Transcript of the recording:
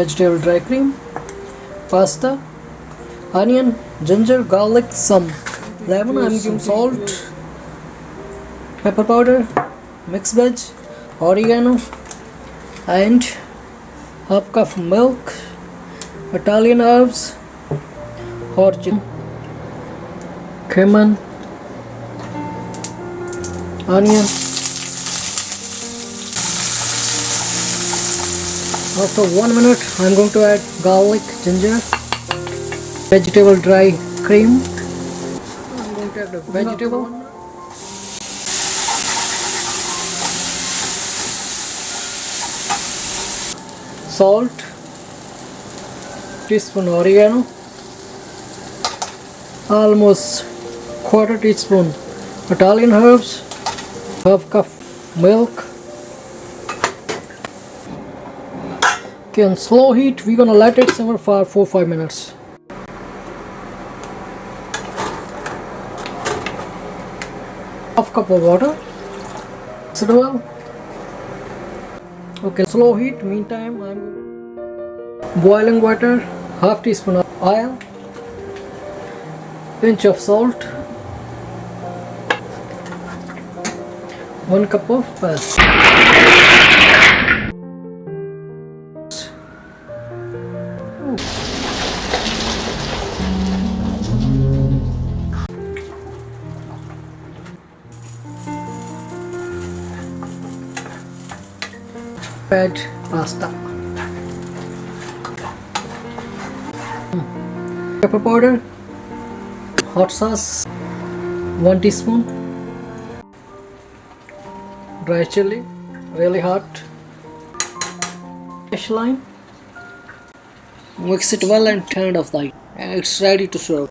vegetable dry cream, pasta, onion, ginger, garlic, some lemon. I'm giving salt, pepper powder, mixed veg, oregano, and half cup of milk, Italian herbs, hot chilli, cumin, onion. After 1 minute, I'm going to add garlic, ginger, vegetable dry cream. I'm going to add the vegetable, salt, teaspoon oregano, almost quarter teaspoon Italian herbs, half cup milk. Okay, on slow heat, we're gonna let it simmer for 4-5 minutes. Half cup of water. Mix it well. Okay, slow heat. Meantime, I'm boiling water. Half teaspoon of oil. Pinch of salt. 1 cup of pyaaz. Add pasta, pepper powder, hot sauce 1 teaspoon, dry chilli, really hot, fish line. Mix it well and turn it off the heat, and it's ready to serve.